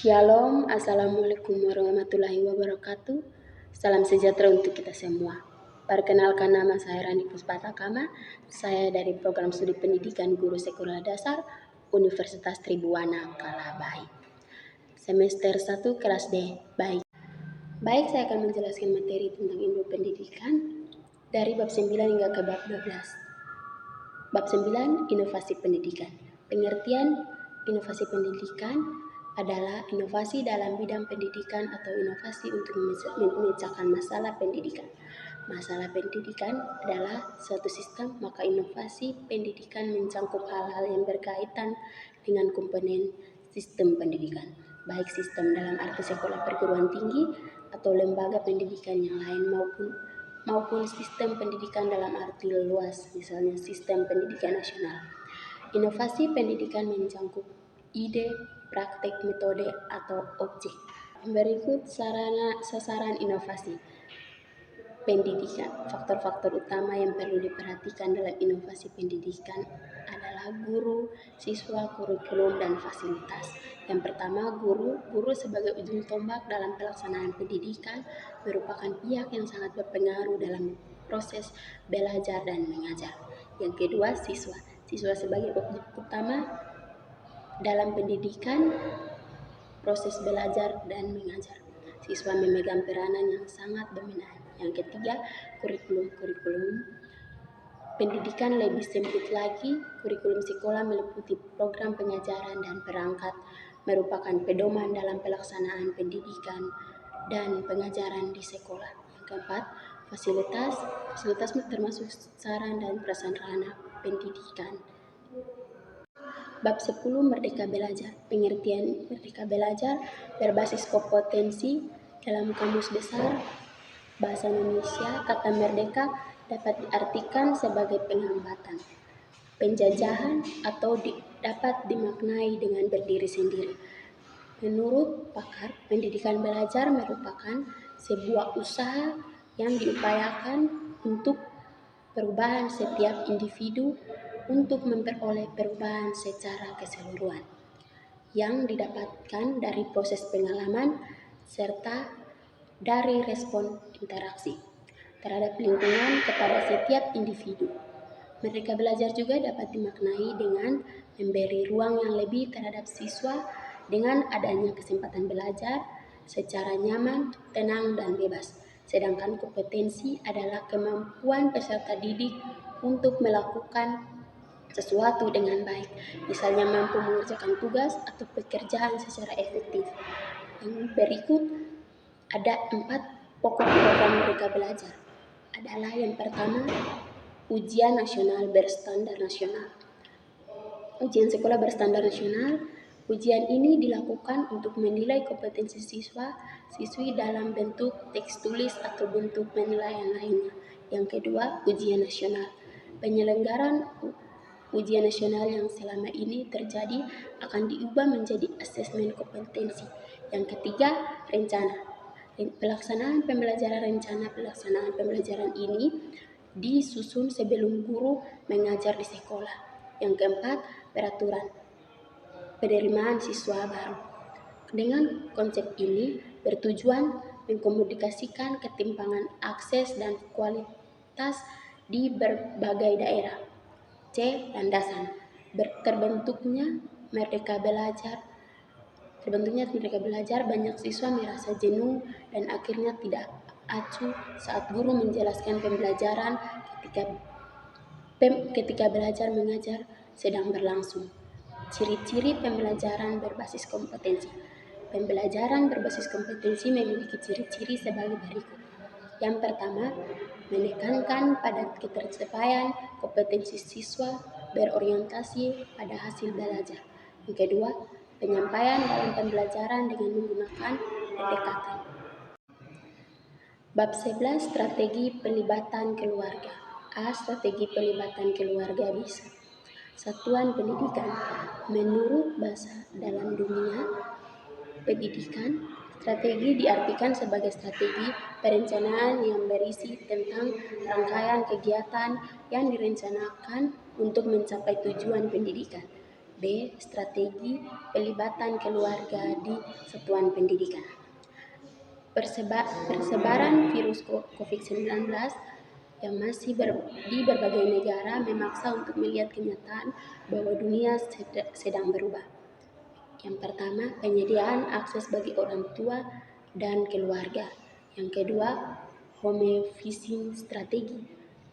Shalom, Assalamualaikum warahmatullahi wabarakatuh. Salam sejahtera untuk kita semua. Perkenalkan, nama saya Rani Puspatakama. Saya dari program studi pendidikan guru sekolah dasar Universitas Tribuana Kalabai. Semester 1 kelas D. Baik, saya akan menjelaskan materi tentang ilmu pendidikan dari bab 9 hingga ke bab 12. Bab 9, inovasi pendidikan. Pengertian inovasi pendidikan adalah inovasi dalam bidang pendidikan atau inovasi untuk memecahkan masalah pendidikan. Masalah pendidikan adalah suatu sistem, maka inovasi pendidikan mencakup hal-hal yang berkaitan dengan komponen sistem pendidikan, baik sistem dalam arti sekolah perguruan tinggi atau lembaga pendidikan yang lain maupun sistem pendidikan dalam arti luas, misalnya sistem pendidikan nasional. Inovasi pendidikan mencakup ide, praktek, metode, atau objek. Berikut sasaran inovasi pendidikan. Faktor-faktor utama yang perlu diperhatikan dalam inovasi pendidikan adalah guru, siswa, kurikulum, dan fasilitas. Yang pertama, guru. Guru sebagai ujung tombak dalam pelaksanaan pendidikan merupakan pihak yang sangat berpengaruh dalam proses belajar dan mengajar. Yang kedua, siswa. Siswa sebagai objek utama dalam pendidikan, proses belajar dan mengajar. Siswa memegang peranan yang sangat dominan. Yang ketiga, kurikulum. Pendidikan lebih sempit lagi. Kurikulum sekolah meliputi program pengajaran dan perangkat, merupakan pedoman dalam pelaksanaan pendidikan dan pengajaran di sekolah. Yang keempat, fasilitas. Fasilitas termasuk sarana dan prasarana pendidikan. Bab 10, Merdeka Belajar. Pengertian Merdeka Belajar berbasis kompetensi. Dalam Kamus Besar Bahasa Indonesia, kata merdeka dapat diartikan sebagai penghambatan, penjajahan, atau dapat dimaknai dengan berdiri sendiri. Menurut pakar, pendidikan belajar merupakan sebuah usaha yang diupayakan untuk perubahan setiap individu untuk memperoleh perubahan secara keseluruhan yang didapatkan dari proses pengalaman serta dari respon interaksi terhadap lingkungan kepada setiap individu. Merdeka belajar juga dapat dimaknai dengan memberi ruang yang lebih terhadap siswa dengan adanya kesempatan belajar secara nyaman, tenang, dan bebas. Sedangkan kompetensi adalah kemampuan peserta didik untuk melakukan sesuatu dengan baik, misalnya mampu mengerjakan tugas atau pekerjaan secara efektif. Yang berikut ada 4 pokok program Merdeka Belajar. Adalah yang pertama, ujian nasional berstandar nasional. Ujian sekolah berstandar nasional. Ujian ini dilakukan untuk menilai kompetensi siswi dalam bentuk teks tulis atau bentuk penilaian lainnya. Yang kedua, ujian nasional. Penyelenggaraan ujian nasional yang selama ini terjadi akan diubah menjadi asesmen kompetensi. Yang ketiga, rencana. Pelaksanaan pembelajaran ini disusun sebelum guru mengajar di sekolah. Yang keempat, peraturan penerimaan siswa baru. Dengan konsep ini bertujuan mengkomunikasikan ketimpangan akses dan kualitas di berbagai daerah. C. Landasan. Terbentuknya Merdeka Belajar, banyak siswa merasa jenuh dan akhirnya tidak acuh saat guru menjelaskan pembelajaran ketika belajar mengajar sedang berlangsung. Ciri-ciri pembelajaran berbasis kompetensi. Pembelajaran berbasis kompetensi memiliki ciri-ciri sebagai berikut. Yang pertama, menekankan pada ketercapaian kompetensi siswa berorientasi pada hasil belajar. Yang kedua, penyampaian dalam pembelajaran dengan menggunakan pendekatan. Bab 11, strategi pelibatan keluarga. A. Strategi pelibatan keluarga bisa. Satuan pendidikan. Menurut bahasa dalam dunia pendidikan, strategi diartikan sebagai strategi perencanaan yang berisi tentang rangkaian kegiatan yang direncanakan untuk mencapai tujuan pendidikan. B. Strategi pelibatan keluarga di satuan pendidikan. Persebaran virus COVID-19 yang masih di berbagai negara memaksa untuk melihat kenyataan bahwa dunia sedang berubah. Yang pertama, penyediaan akses bagi orang tua dan keluarga. Yang kedua, home-physing strategi.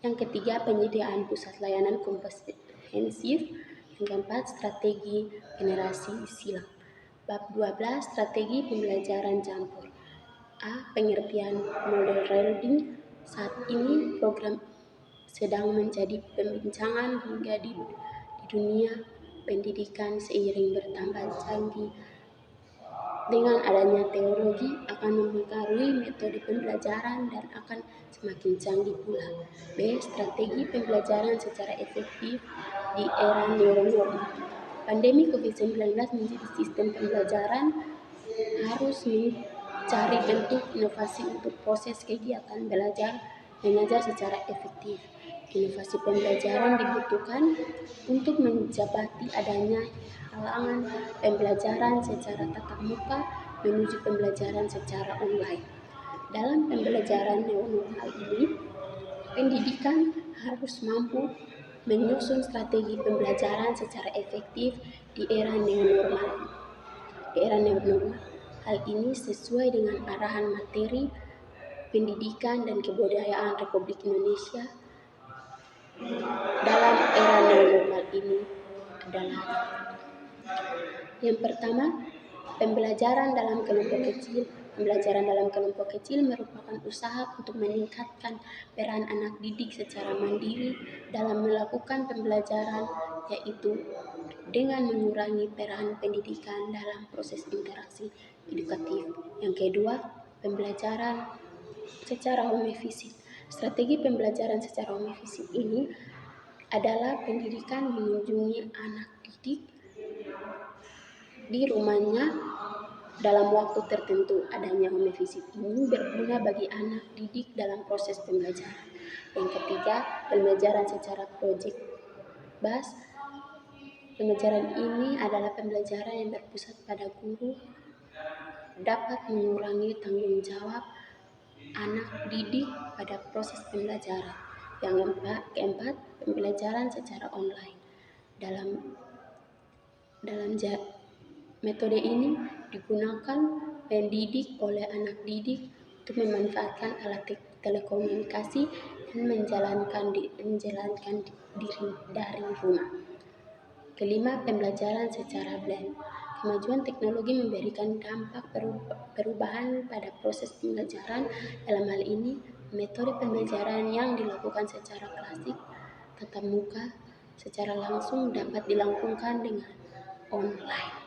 Yang ketiga, penyediaan pusat layanan komprehensif. Yang keempat, strategi generasi silang. Bab 12, strategi pembelajaran campur. A. Pengertian model learning. Saat ini program sedang menjadi pembincangan hingga di dunia pendidikan seiring bertambah canggih dengan adanya teknologi akan mempengaruhi metode pembelajaran dan akan semakin canggih pula. B. Strategi pembelajaran secara efektif di era neonormal. Pandemi COVID-19 menjadi sistem pembelajaran harus mencari bentuk inovasi untuk proses kegiatan belajar mengajar secara efektif. Inovasi pembelajaran dibutuhkan untuk menjabati adanya halangan pembelajaran secara tatap muka menuju pembelajaran secara online. Dalam pembelajaran neonormal ini, pendidikan harus mampu menyusun strategi pembelajaran secara efektif di era neonormal. Hal ini sesuai dengan arahan materi pendidikan dan kebudayaan Republik Indonesia dalam era neonormal ini adalah yang pertama, pembelajaran dalam kelompok kecil. Pembelajaran dalam kelompok kecil merupakan usaha untuk meningkatkan peran anak didik secara mandiri dalam melakukan pembelajaran, yaitu dengan mengurangi peran pendidikan dalam proses interaksi edukatif. Yang kedua, pembelajaran secara home visit. Strategi pembelajaran secara home visit ini adalah pendidikan mengunjungi anak didik di rumahnya dalam waktu tertentu. Adanya home visit ini berguna bagi anak didik dalam proses pembelajaran. Yang ketiga, pembelajaran secara project based. Pembelajaran ini adalah pembelajaran yang berpusat pada guru, dapat mengurangi tanggung jawab anak didik pada proses pembelajaran. Yang keempat, pembelajaran secara online. Dalam metode ini digunakan pendidik oleh anak didik untuk memanfaatkan alat telekomunikasi dan menjalankan diri dari rumah. Kelima, pembelajaran secara blend. Kemajuan teknologi memberikan dampak perubahan pada proses pembelajaran. Dalam hal ini, metode pembelajaran yang dilakukan secara klasik, tatap muka, secara langsung dapat dilakukan dengan online.